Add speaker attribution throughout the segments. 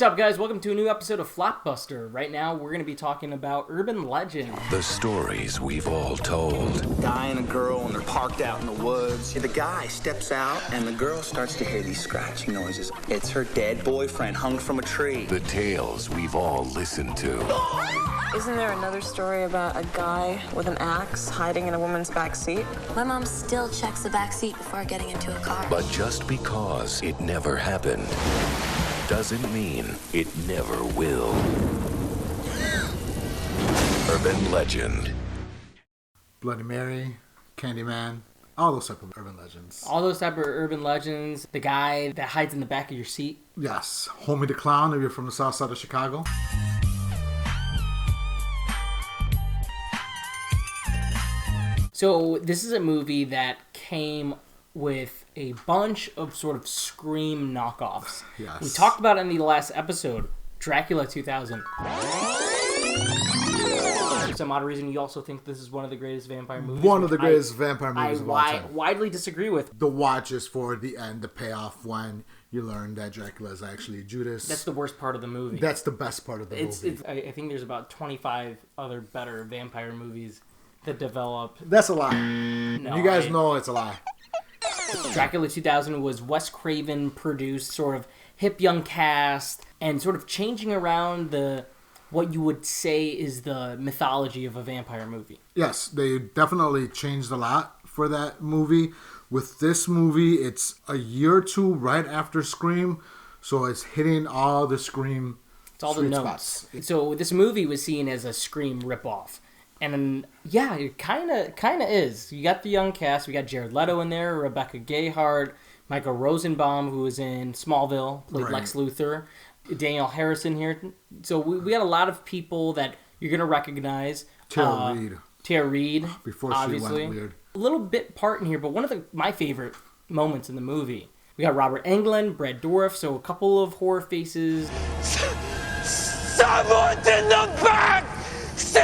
Speaker 1: up, guys? Welcome to a new episode of Flopbuster. Right now, we're going to be talking about urban legend.
Speaker 2: The stories we've all told.
Speaker 3: Guy and a girl, and they're parked out in the woods. The guy steps out, and the girl starts to hear these scratching noises. It's her dead boyfriend hung from a tree.
Speaker 2: The tales we've all listened to.
Speaker 4: Isn't there another story about a guy with an axe hiding in a woman's back seat?
Speaker 5: My mom still checks the back seat before getting into a car.
Speaker 2: But just because it never happened doesn't mean it never will. Urban legend.
Speaker 6: Bloody Mary, Candyman, all those type of urban legends.
Speaker 1: All those type of urban legends. The guy that hides in the back of your seat.
Speaker 6: Yes. Homie the Clown, if you're from the south side of Chicago.
Speaker 1: So this is a movie that came with a bunch of sort of Scream knockoffs.
Speaker 6: Yes.
Speaker 1: We talked about it in the last episode, Dracula 2000. For some odd reason, you also think this is one of the greatest vampire movies.
Speaker 6: One of the greatest vampire movies of all time.
Speaker 1: I widely disagree with.
Speaker 6: The watch is for the end, the payoff when you learn that Dracula is actually Judas.
Speaker 1: That's the worst part of the movie.
Speaker 6: That's the best part of the movie.
Speaker 1: I think there's about 25 other better vampire movies that develop.
Speaker 6: That's a lie.
Speaker 1: No,
Speaker 6: you guys know it's a lie.
Speaker 1: Dracula 2000 was Wes Craven produced, sort of hip young cast, and sort of changing around what you would say is the mythology of a vampire movie.
Speaker 6: Yes, they definitely changed a lot for that movie. With this movie, it's a year or two right after Scream, so it's hitting all the Scream
Speaker 1: It's all the notes.
Speaker 6: spots.
Speaker 1: So this movie was seen as a Scream ripoff. And yeah, it kind of is. You got the young cast. We got Jared Leto in there, Rebecca Gayheart, Michael Rosenbaum, who was in Smallville, played Lex Luthor, Daniel Harrison here. So we got a lot of people that you're going to recognize. Tara Reid.
Speaker 6: Before
Speaker 1: obviously.
Speaker 6: She went weird.
Speaker 1: A little bit part in here, but one of my favorite moments in the movie. We got Robert Englund, Brad Dourif, so a couple of horror faces.
Speaker 7: Someone's in the back seat!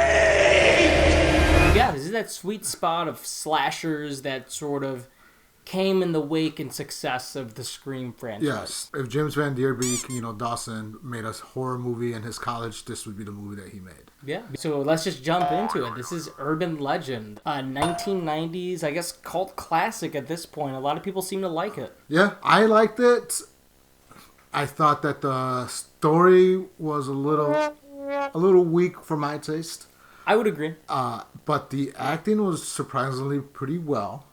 Speaker 1: Yeah, this is that sweet spot of slashers that sort of came in the wake and success of the Scream franchise.
Speaker 6: Yes. If James Van Der Beek, Dawson made a horror movie in his college, this would be the movie that he made.
Speaker 1: Yeah. So let's just jump into it. This is Urban Legend. 1990s, I guess, cult classic at this point. A lot of people seem to like it.
Speaker 6: Yeah, I liked it. I thought that the story was a little weak for my taste.
Speaker 1: I would agree.
Speaker 6: But the acting was surprisingly pretty well.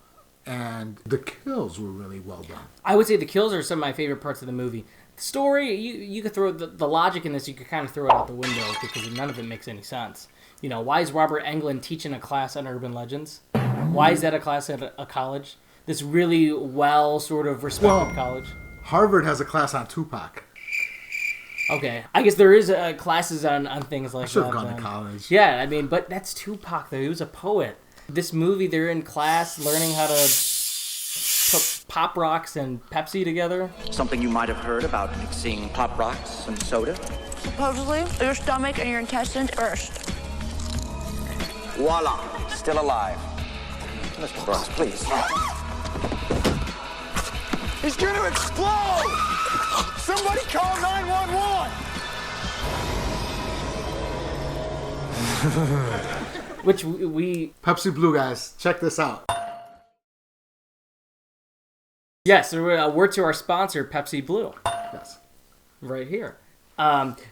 Speaker 6: And the kills were really well done.
Speaker 1: I would say the kills are some of my favorite parts of the movie. The story, you could throw the logic in this, you could kind of throw it out the window because none of it makes any sense. Why is Robert Englund teaching a class on urban legends? Why is that a class at a college? This really well sort of respected college.
Speaker 6: Harvard has a class on Tupac.
Speaker 1: Okay, I guess there is classes on things like that.
Speaker 6: I should have gone to college.
Speaker 1: Yeah, but that's Tupac though. He was a poet. This movie, they're in class learning how to put Pop Rocks and Pepsi together.
Speaker 3: Something you might have heard about mixing Pop Rocks and soda.
Speaker 5: Supposedly, your stomach and your intestines first.
Speaker 3: Voila, still alive. Mr. Brooks, please.
Speaker 7: He's gonna explode! Somebody call 911!
Speaker 1: Which we...
Speaker 6: Pepsi Blue, guys. Check this out.
Speaker 1: Yes, so we're to our sponsor, Pepsi Blue.
Speaker 6: Yes.
Speaker 1: Right here.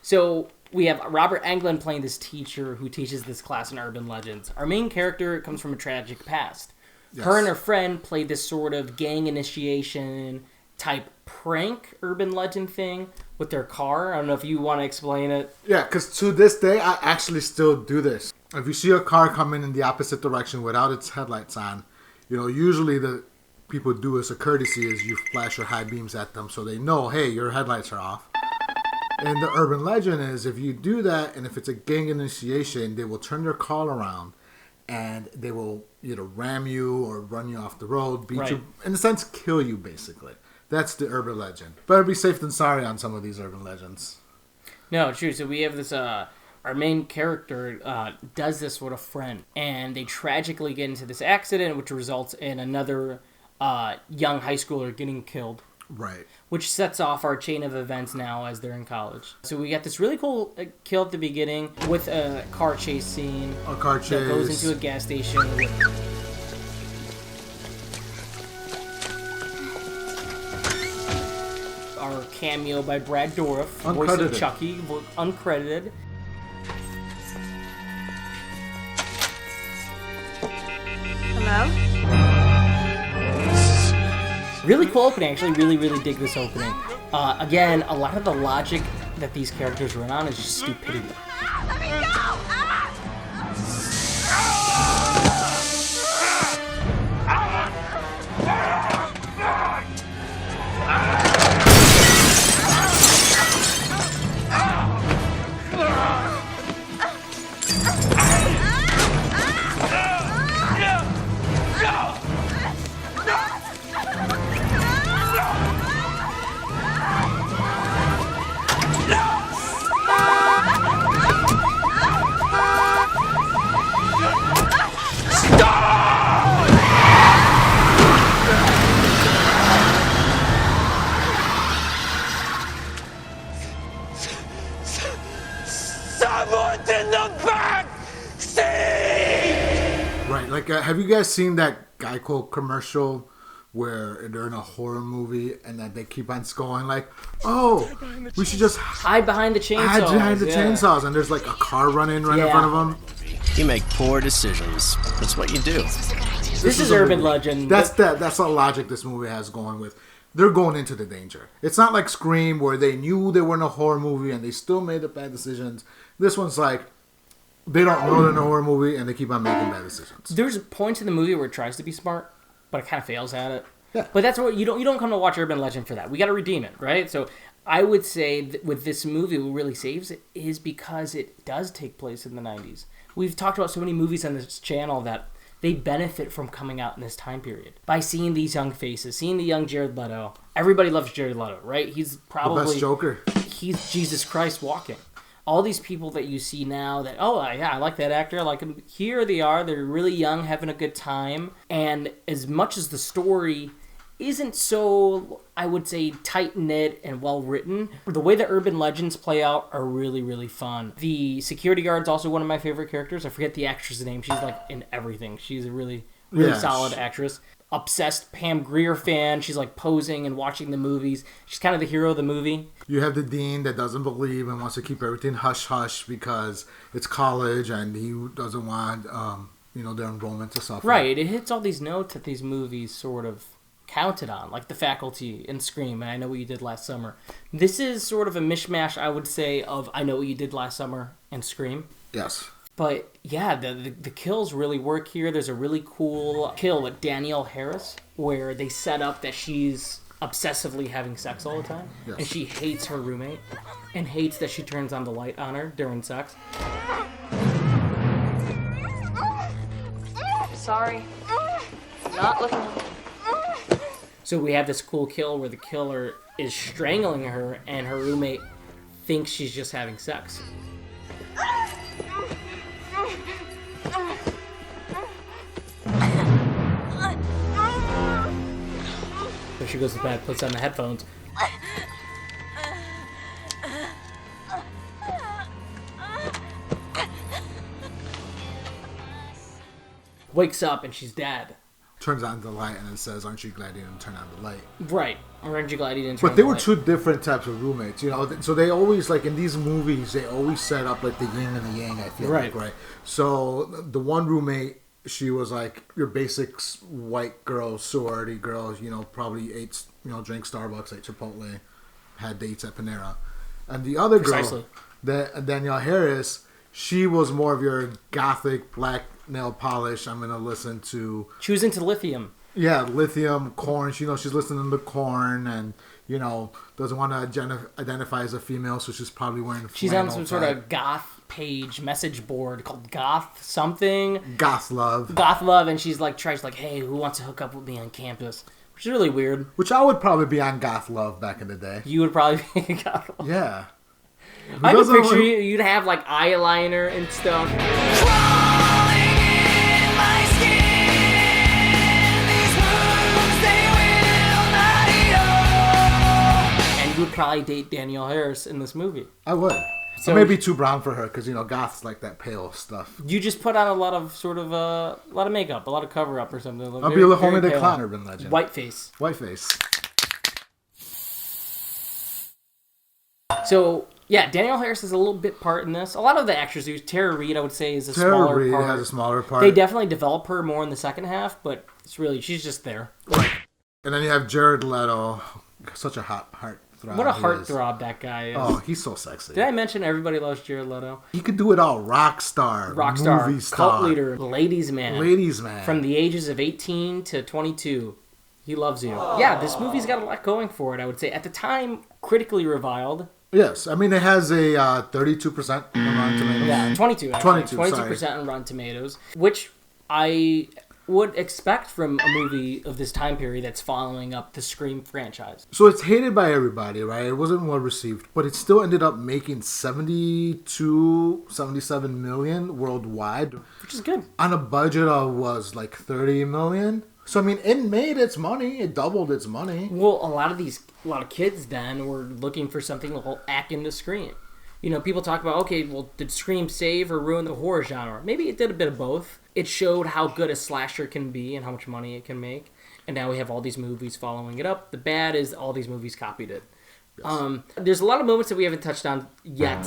Speaker 1: So we have Robert Englund playing this teacher who teaches this class in urban legends. Our main character comes from a tragic past. Yes. Her and her friend played this sort of gang initiation type prank urban legend thing with their car. I don't know if you want to explain it.
Speaker 6: Yeah, because to this day, I actually still do this. If you see a car coming in the opposite direction without its headlights on, usually the people do as a courtesy is you flash your high beams at them so they know, hey, your headlights are off. And the urban legend is if you do that, and if it's a gang initiation, they will turn their car around and they will either ram you or run you off the road, beat you, in a sense, kill you, basically. That's the urban legend. Better be safe than sorry on some of these urban legends.
Speaker 1: No, true. So we have this, our main character does this with a friend, and they tragically get into this accident, which results in another young high schooler getting killed.
Speaker 6: Right.
Speaker 1: Which sets off our chain of events now as they're in college. So we got this really cool kill at the beginning with a car chase scene.
Speaker 6: A car chase.
Speaker 1: That goes into a gas station. Our cameo by Brad Dourif, voice of Chucky, uncredited.
Speaker 4: Hello?
Speaker 1: Really cool opening. I actually really dig this opening. Again, a lot of the logic that these characters run on is just stupidity.
Speaker 5: Let me go!
Speaker 7: Someone's in the back seat!
Speaker 6: Right, like, have you guys seen that Geico commercial where they're in a horror movie and that they keep on going like, oh, we should just
Speaker 1: hide behind the chainsaws.
Speaker 6: Hide behind the chainsaws, and there's like a car running right in front of them.
Speaker 8: You make poor decisions. That's what you do.
Speaker 1: This is urban legend.
Speaker 6: That's the logic this movie has going with. They're going into the danger. It's not like Scream where they knew they were in a horror movie and they still made the bad decisions. This one's like, they don't know they're in a horror movie and they keep on making bad decisions.
Speaker 1: There's points in the movie where it tries to be smart, but it kind of fails at it.
Speaker 6: Yeah.
Speaker 1: But that's what you don't come to watch urban legend for that. We got to redeem it, right? So I would say that with this movie, what really saves it is because it does take place in the 90s. We've talked about so many movies on this channel that they benefit from coming out in this time period. By seeing these young faces, seeing the young Jared Leto. Everybody loves Jared Leto, right? He's probably
Speaker 6: the best Joker.
Speaker 1: He's Jesus Christ walking. All these people that you see now that, oh, yeah, I like that actor, I like him. Here they are, they're really young, having a good time. And as much as the story isn't so, I would say, tight-knit and well-written, the way the urban legends play out are really, really fun. The security guard's also one of my favorite characters. I forget the actress's name. She's, like, in everything. She's a really solid actress. Obsessed Pam Grier fan. She's, like, posing and watching the movies. She's kind of the hero of the movie.
Speaker 6: You have the dean that doesn't believe and wants to keep everything hush-hush because it's college and he doesn't want, their enrollment to suffer.
Speaker 1: Right. It hits all these notes that these movies sort of counted on, like The Faculty and Scream and I Know What You Did Last Summer. This is sort of a mishmash, I would say, of I Know What You Did Last Summer and Scream.
Speaker 6: Yes.
Speaker 1: But yeah, the kills really work here. There's a really cool kill with Danielle Harris where they set up that she's obsessively having sex all the time.
Speaker 6: Yes.
Speaker 1: And she hates her roommate and hates that she turns on the light on her during sex.
Speaker 4: Sorry. Not looking.
Speaker 1: So we have this cool kill where the killer is strangling her and her roommate thinks she's just having sex. So she goes to bed, puts on the headphones. Wakes up and she's dead.
Speaker 6: Turns on the light and it says, "Aren't you glad you didn't turn on the light?"
Speaker 1: Right. Aren't you glad you didn't turn on
Speaker 6: But they
Speaker 1: the
Speaker 6: were
Speaker 1: light?
Speaker 6: two different types of roommates, So they always, like in these movies, they always set up like the yin and the yang. I feel like, right? So the one roommate, she was like your basic white girl, sorority girl. Probably ate, drank Starbucks, ate Chipotle, had dates at Panera, and the other girl, Danielle Harris, she was more of your gothic black nail polish. I'm gonna listen to.
Speaker 1: She was into Lithium.
Speaker 6: Yeah, Lithium, Korn. She's listening to Korn, and doesn't want to identify as a female, so she's probably wearing.
Speaker 1: She's on some sort of goth page message board called Goth something.
Speaker 6: Goth Love.
Speaker 1: Goth Love, and she's like tries like, hey, who wants to hook up with me on campus? Which is really weird.
Speaker 6: Which I would probably be on Goth Love back in the day.
Speaker 1: You would probably be on Goth Love.
Speaker 6: Yeah.
Speaker 1: I can picture you'd have like eyeliner and stuff. would probably date Danielle Harris in this movie.
Speaker 6: I would.
Speaker 1: So
Speaker 6: I may be too brown for her because, goths like that pale stuff.
Speaker 1: You just put on a lot of a lot of makeup, a lot of cover up or something.
Speaker 6: I'll be a little homie the clown urban legend.
Speaker 1: Whiteface.
Speaker 6: Whiteface.
Speaker 1: So, yeah, Danielle Harris is a little bit part in this. A lot of the actors do. Tara Reid, I would say, is a smaller
Speaker 6: Reid
Speaker 1: part.
Speaker 6: has a smaller part.
Speaker 1: They definitely develop her more in the second half, but she's just there.
Speaker 6: Right. And then you have Jared Leto. Such a hot heartthrob.
Speaker 1: What a heartthrob that guy is.
Speaker 6: Oh, he's so sexy.
Speaker 1: Did I mention everybody loves Jared Leto?
Speaker 6: He could do it all. Rock star, movie star,
Speaker 1: cult leader, ladies man. From the ages of 18 to 22. He loves you. Aww. Yeah, this movie's got a lot going for it, I would say. At the time, critically reviled.
Speaker 6: Yes, I mean, it has a 32% on Rotten Tomatoes.
Speaker 1: Yeah, 22. 22% on Rotten Tomatoes, which I would expect from a movie of this time period that's following up the Scream franchise.
Speaker 6: So it's hated by everybody, right? It wasn't well received, but it still ended up making 77 million worldwide.
Speaker 1: Which is good.
Speaker 6: On a budget of, was like 30 million. So, I mean, it made its money. It doubled its money.
Speaker 1: Well, a lot of kids then were looking for something that will act into Scream. People talk about, okay, well, did Scream save or ruin the horror genre? Maybe it did a bit of both. It showed how good a slasher can be and how much money it can make. And now we have all these movies following it up. The bad is all these movies copied it. Yes. There's a lot of moments that we haven't touched on yet.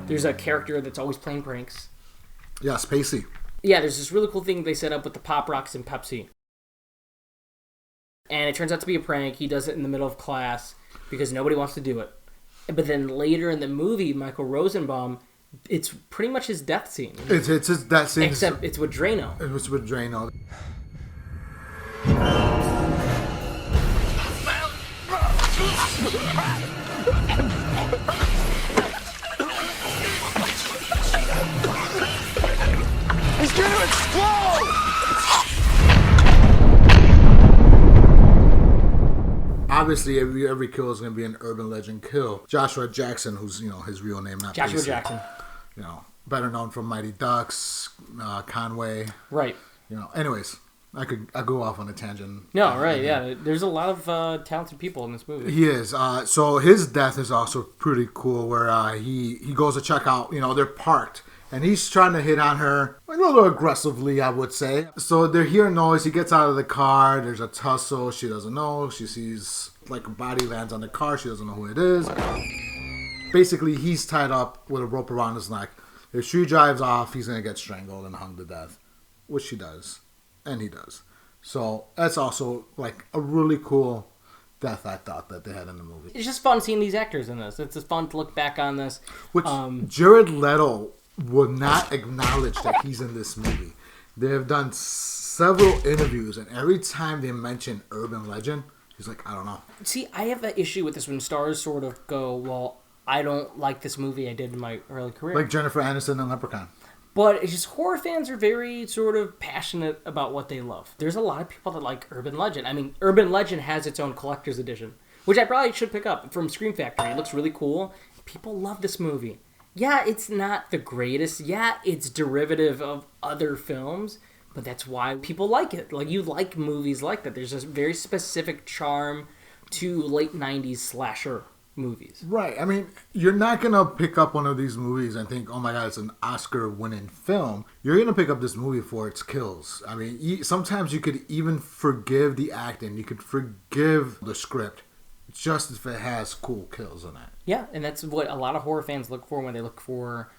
Speaker 1: There's a character that's always playing pranks.
Speaker 6: Yeah, Spacey.
Speaker 1: Yeah, there's this really cool thing they set up with the Pop Rocks and Pepsi. And it turns out to be a prank. He does it in the middle of class because nobody wants to do it. But then later in the movie, Michael Rosenbaum, it's pretty much his death scene.
Speaker 6: It's his death scene.
Speaker 1: Except it's with Drano.
Speaker 6: It was with Drano.
Speaker 7: He's gonna explode!
Speaker 6: Obviously, every kill is going to be an urban legend kill. Joshua Jackson, who's, his real name, not
Speaker 1: Joshua
Speaker 6: Pacey.
Speaker 1: Jackson.
Speaker 6: Better known from Mighty Ducks, Conway.
Speaker 1: Right.
Speaker 6: Anyways, I go off on a tangent.
Speaker 1: No, right, yeah. There's a lot of talented people in this movie.
Speaker 6: He is. So his death is also pretty cool, where he goes to check out, they're parked. And he's trying to hit on her a little aggressively, I would say. So they're hearing noise. He gets out of the car. There's a tussle. She doesn't know. She sees like a body lands on the car. She doesn't know who it is. Basically, he's tied up with a rope around his neck. If she drives off, he's going to get strangled and hung to death. Which she does. And he does. So that's also like a really cool death, I thought, that they had in the movie.
Speaker 1: It's just fun seeing these actors in this. It's just fun to look back on this.
Speaker 6: Which Jared Leto will not acknowledge that he's in this movie. They have done several interviews, and every time they mention urban legend, he's like, I don't know. See,
Speaker 1: I have that issue with this when stars sort of go, well, I don't like this movie I did in my early career.
Speaker 6: Like Jennifer Aniston in Leprechaun.
Speaker 1: But it's just horror fans are very sort of passionate about what they love. There's a lot of people that like urban legend. I mean, urban legend has its own collector's edition, which I probably should pick up from Scream Factory. It looks really cool. People love this movie. Yeah, it's not the greatest. Yeah, it's derivative of other films, but that's why people like it. Like, you like movies like that. There's a very specific charm to late 90s slasher movies.
Speaker 6: Right. I mean, you're not going to pick up one of these movies and think, oh my God, it's an Oscar-winning film. You're going to pick up this movie for its kills. I mean, sometimes you could even forgive the acting. You could forgive the script just if it has cool kills in it.
Speaker 1: Yeah, and that's what a lot of horror fans look for when they look for,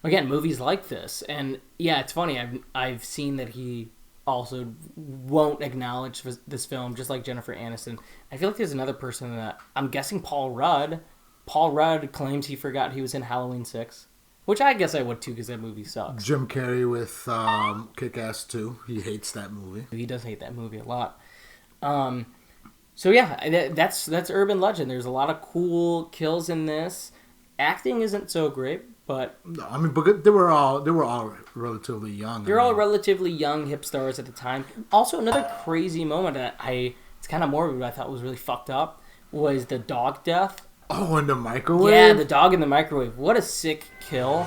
Speaker 1: again, movies like this. And yeah, it's funny. I've seen that he also won't acknowledge this film, just like Jennifer Aniston. I feel like there's another person that I'm guessing Paul Rudd. Paul Rudd claims he forgot he was in Halloween 6, which I guess I would too because that movie sucks.
Speaker 6: Jim Carrey with Kick-Ass 2. He hates that movie.
Speaker 1: He does hate that movie a lot. So yeah, that's urban legend. There's a lot of cool kills in this. Acting isn't so great, but
Speaker 6: no, I mean, but they were all relatively young.
Speaker 1: They're all relatively young hip stars at the time. Also, another crazy moment that it's kind of morbid, but I thought was really fucked up, was the dog death.
Speaker 6: Oh, in the microwave?
Speaker 1: Yeah, the dog in the microwave. What a sick kill.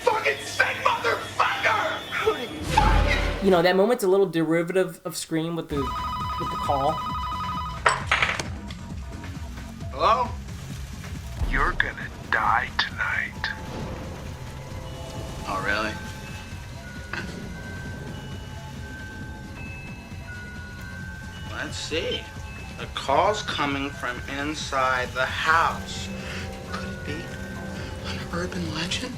Speaker 7: Fucking sick motherfucker!
Speaker 1: You know, that moment's a little derivative of Scream with the call.
Speaker 7: Hello? You're gonna die tonight. Oh, really? Let's see. The call's coming from inside the house. Could it be an urban legend?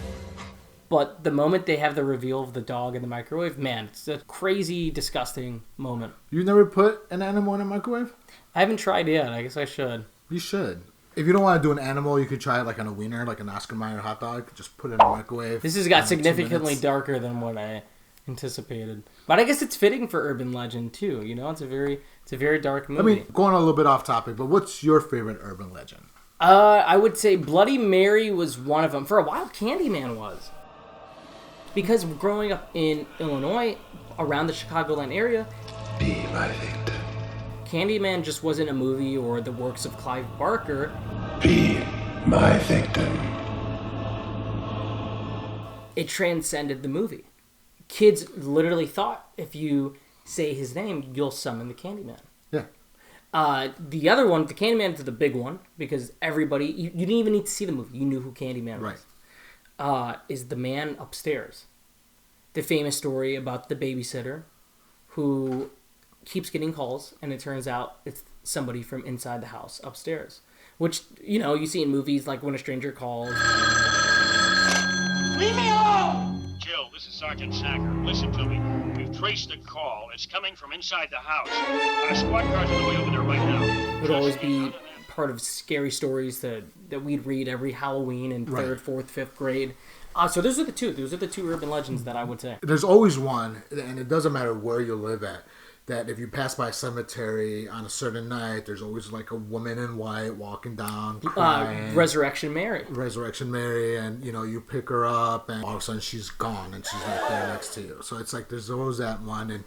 Speaker 1: But the moment they have the reveal of the dog in the microwave, man, it's a crazy, disgusting moment.
Speaker 6: You never put an animal in a microwave?
Speaker 1: I haven't tried yet. I guess I should.
Speaker 6: You should. If you don't want to do an animal, you could try it like on a wiener, like an Oscar Mayer hot dog. Just put it in a microwave.
Speaker 1: This has got significantly darker than what I anticipated. But I guess it's fitting for urban legend too. You know, it's a very dark movie.
Speaker 6: I mean, going a little bit off topic, but what's your favorite urban legend?
Speaker 1: I would say Bloody Mary was one of them. For a while, Candyman was. Because growing up in Illinois, around the Chicagoland area,
Speaker 2: Be my victim.
Speaker 1: Candyman just wasn't a movie or the works of Clive Barker.
Speaker 2: Be my victim.
Speaker 1: It transcended the movie. Kids literally thought if you say his name, you'll summon the Candyman.
Speaker 6: Yeah.
Speaker 1: The other one, the Candyman is the big one, because everybody, you didn't even need to see the movie. You knew who Candyman was.
Speaker 6: Right.
Speaker 1: Is the man upstairs. The famous story about the babysitter who keeps getting calls, and it turns out it's somebody from inside the house upstairs. Which, you know, you see in movies like When a Stranger Calls.
Speaker 7: Leave me alone!
Speaker 9: Jill, this is Sergeant Sacker. Listen to me. We've traced the call. It's coming from inside the house. Our squad cars on the way over there right now.
Speaker 1: It would always be part of scary stories that we'd read every Halloween in 3rd, 4th, 5th grade. So those are the two. Those are the two urban legends that I would say.
Speaker 6: There's always one, and it doesn't matter where you live at, that if you pass by a cemetery on a certain night, there's always like a woman in white walking down, crying.
Speaker 1: Resurrection Mary.
Speaker 6: Resurrection Mary, and you know, you pick her up, and all of a sudden she's gone, and she's right there next to you. So it's like there's always that one, and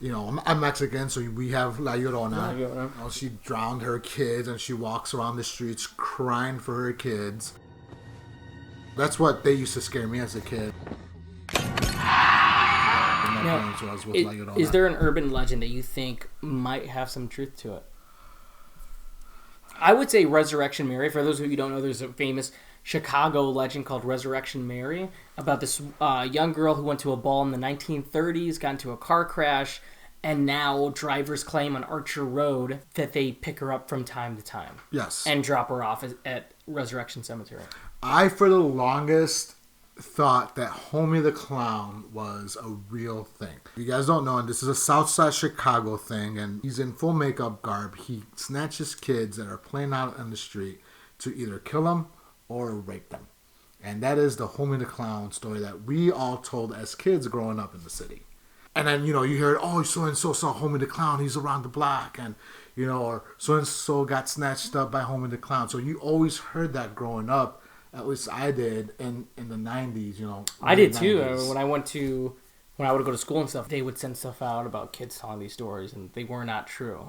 Speaker 6: you know, I'm Mexican, so we have La Llorona.
Speaker 1: La Llorona.
Speaker 6: You know, she drowned her kids, and she walks around the streets crying for her kids. That's what they used to scare me as a kid.
Speaker 1: Now, is there an urban legend that you think might have some truth to it? I would say Resurrection Mary. For those of you who don't know, there's a famous Chicago legend called Resurrection Mary about this young girl who went to a ball in the 1930s, got into a car crash, and now drivers claim on Archer Road that they pick her up from time to time.
Speaker 6: Yes.
Speaker 1: And drop her off at Resurrection Cemetery.
Speaker 6: I, for the longest, thought that Homie the Clown was a real thing. If you guys don't know, and this is a Southside Chicago thing, and he's in full makeup garb. He snatches kids that are playing out on the street to either kill them or rape them. And that is the Homie the Clown story that we all told as kids growing up in the city. And then, you know, you hear, oh, so-and-so saw Homie the Clown, he's around the block, and, you know, or so-and-so got snatched up by Homie the Clown. So you always heard that growing up. At least I did in the 90s, you know.
Speaker 1: I did too. When I would go to school and stuff, they would send stuff out about kids telling these stories, and they were not true.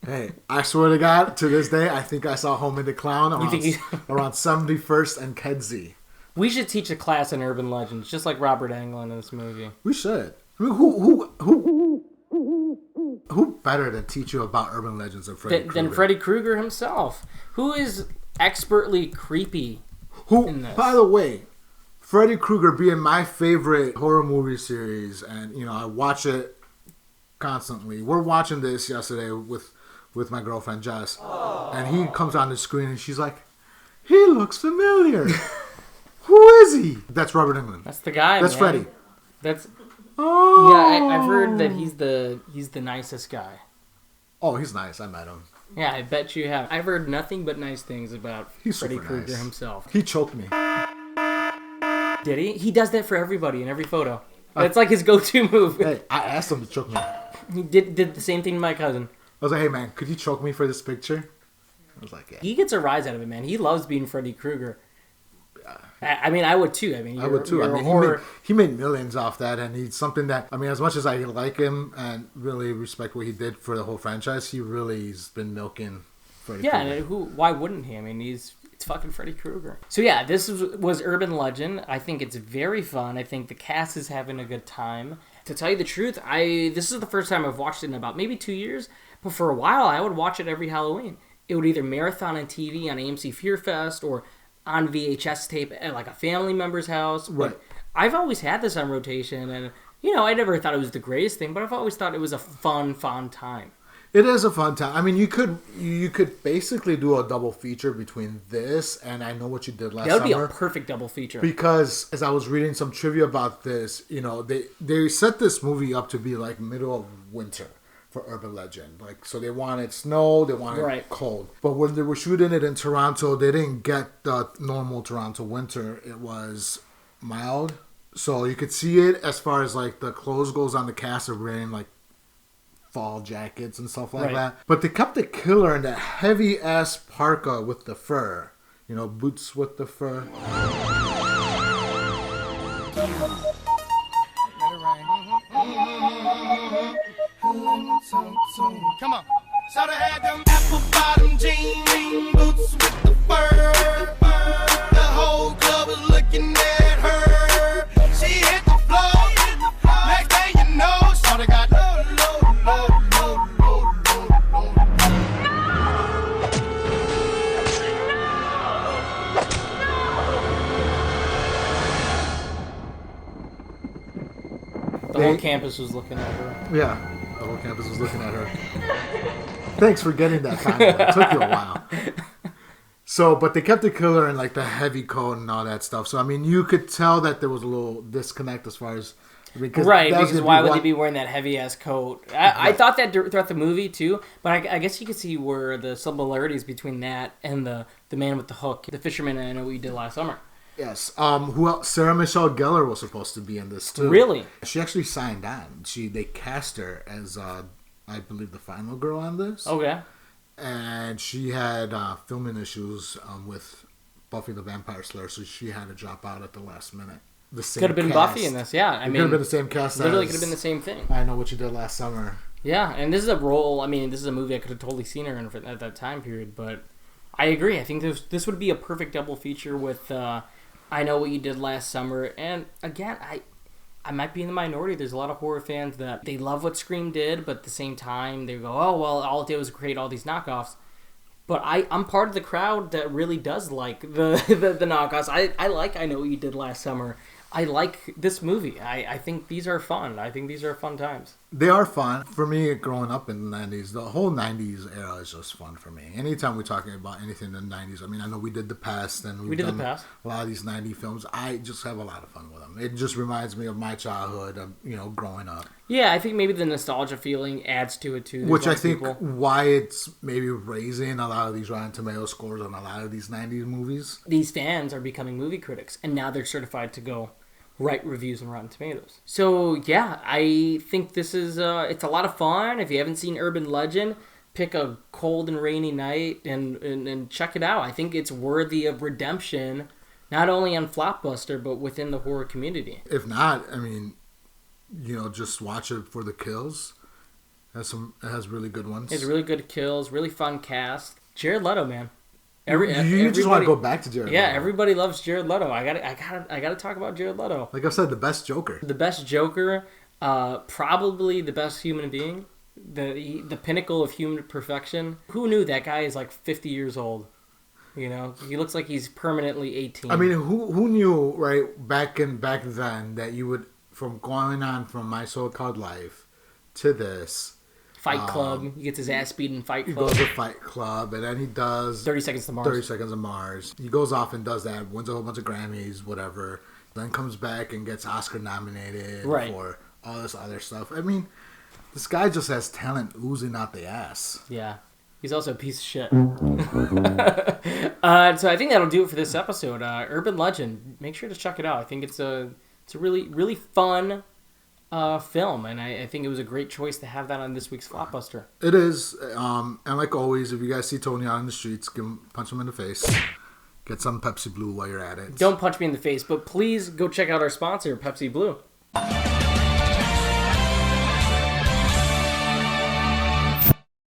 Speaker 6: Hey, I swear to God, to this day, I think I saw Homie the Clown around 71st and Kedzie.
Speaker 1: We should teach a class in urban legends, just like Robert Englund in this movie.
Speaker 6: We should. I mean, who better to teach you about urban legends than Freddy Krueger?
Speaker 1: Than Freddy Krueger himself, who is expertly creepy.
Speaker 6: By the way, Freddy Krueger being my favorite horror movie series, and you know, I watch it constantly. We're watching this yesterday with my girlfriend Jess, and he comes on the screen and she's like, "He looks familiar. Who is he?" That's Robert Englund.
Speaker 1: That's the guy.
Speaker 6: That's
Speaker 1: man.
Speaker 6: Freddy.
Speaker 1: That's
Speaker 6: oh
Speaker 1: yeah. I've heard that he's the nicest guy.
Speaker 6: Oh, he's nice. I met him.
Speaker 1: Yeah, I bet you have. I've heard nothing but nice things about Freddy Krueger himself.
Speaker 6: He choked me.
Speaker 1: Did he? He does that for everybody in every photo. That's like his go-to move.
Speaker 6: Hey, I asked him to choke me.
Speaker 1: He did the same thing to my cousin.
Speaker 6: I was like, "Hey man, could you choke me for this picture?" I was like, "Yeah."
Speaker 1: He gets a rise out of it, man. He loves being Freddy Krueger. I mean, I would too. I mean,
Speaker 6: I would too. I mean, he made millions off that, and he's something that, I mean, as much as I like him and really respect what he did for the whole franchise, he really's been milking Freddy Krueger.
Speaker 1: Yeah, and why wouldn't he? I mean, It's fucking Freddy Krueger. So yeah, this was Urban Legend. I think it's very fun. I think the cast is having a good time. To tell you the truth, this is the first time I've watched it in about maybe 2 years. But for a while, I would watch it every Halloween. It would either marathon on TV on AMC Fear Fest or on VHS tape at like a family member's house.
Speaker 6: Right.
Speaker 1: But I've always had this on rotation, and I never thought it was the greatest thing, but I've always thought it was a fun time.
Speaker 6: It is a fun time. I mean, you could basically do a double feature between this and I Know What You Did Last Summer.
Speaker 1: That would be a perfect double feature.
Speaker 6: Because as I was reading some trivia about this, they set this movie up to be like middle of winter for Urban Legend. Like, so they wanted snow, they wanted cold. But when they were shooting it in Toronto, they didn't get the normal Toronto winter. It was mild. So you could see it as far as like the clothes goes on the cast of wearing like fall jackets and stuff like that. But they kept the killer in that heavy ass parka with the fur. Boots with the fur.
Speaker 10: Come on. So they had them apple bottom jean boots with the fur. The whole club was looking at her. She hit the floor. Next thing you know, so they got low.
Speaker 1: The whole campus was looking at her.
Speaker 6: Yeah. The whole campus was looking at her. Thanks for getting that time. It took you a while. So, but they kept the killer in like the heavy coat and all that stuff. So, I mean, you could tell that there was a little disconnect as far as...
Speaker 1: Because why would they be wearing that heavy-ass coat? I thought that throughout the movie, too. But I guess you could see where the similarities between that and the man with the hook, the fisherman I Know What You Did Last Summer.
Speaker 6: Yes. Who else? Sarah Michelle Gellar was supposed to be in this too.
Speaker 1: Really?
Speaker 6: She actually signed on. They cast her as I believe the final girl on this.
Speaker 1: Okay.
Speaker 6: And she had filming issues with Buffy the Vampire Slayer, so she had to drop out at the last minute. The same
Speaker 1: could have been
Speaker 6: cast.
Speaker 1: Buffy in this, yeah.
Speaker 6: Could have been the same cast.
Speaker 1: Literally could have been the same thing.
Speaker 6: I Know What You Did Last Summer.
Speaker 1: Yeah, and this is a role. I mean, this is a movie I could have totally seen her in at that time period. But I agree. I think this would be a perfect double feature with. I Know What You Did Last Summer, and again, I might be in the minority. There's a lot of horror fans that they love what Scream did, but at the same time, they go, oh, well, all it did was create all these knockoffs. But I'm part of the crowd that really does like the knockoffs. I like I Know What You Did Last Summer. I like this movie. I think these are fun. I think these are fun times.
Speaker 6: They are fun. For me, growing up in the 90s, the whole 90s era is just fun for me. Anytime we're talking about anything in the 90s, I mean, I know we did The Past, and we did The Past. A lot of these 90s films. I just have a lot of fun with them. It just reminds me of my childhood, of growing up.
Speaker 1: Yeah, I think maybe the nostalgia feeling adds to it, too.
Speaker 6: Which I think why it's maybe raising a lot of these Rotten Tomatoes scores on a lot of these 90s movies.
Speaker 1: These fans are becoming movie critics, and now they're certified to go write reviews on Rotten Tomatoes. So yeah, I think this is it's a lot of fun. If you haven't seen Urban Legend, pick a cold and rainy night and check it out. I think it's worthy of redemption, not only on Flopbuster but within the horror community.
Speaker 6: If not, I mean, just watch it for the kills. It has really good ones.
Speaker 1: It's really good kills, really fun cast. Jared Leto, man.
Speaker 6: You just want to go back to Jared Leto.
Speaker 1: Yeah, everybody loves Jared Leto. I gotta talk about Jared Leto.
Speaker 6: Like I said, the best Joker.
Speaker 1: The best Joker, probably the best human being, the pinnacle of human perfection. Who knew that guy is like 50 years old? He looks like he's permanently 18.
Speaker 6: I mean, who knew back then that you would from My So-Called Life to this.
Speaker 1: Fight Club. He gets his ass beat in Fight Club.
Speaker 6: He goes to Fight Club, and then he does
Speaker 1: 30 Seconds to Mars.
Speaker 6: 30 Seconds to Mars. He goes off and does that, wins a whole bunch of Grammys, whatever. Then comes back and gets Oscar nominated for all this other stuff. I mean, this guy just has talent oozing out the ass.
Speaker 1: Yeah. He's also a piece of shit. So I think that'll do it for this episode. Urban Legend. Make sure to check it out. I think it's a really, really fun film, and I think it was a great choice to have that on this week's Flopbuster.
Speaker 6: It is, and like always, if you guys see Tony out in the streets, punch him in the face. Get some Pepsi Blue while you're at it.
Speaker 1: Don't punch me in the face, but please go check out our sponsor, Pepsi Blue.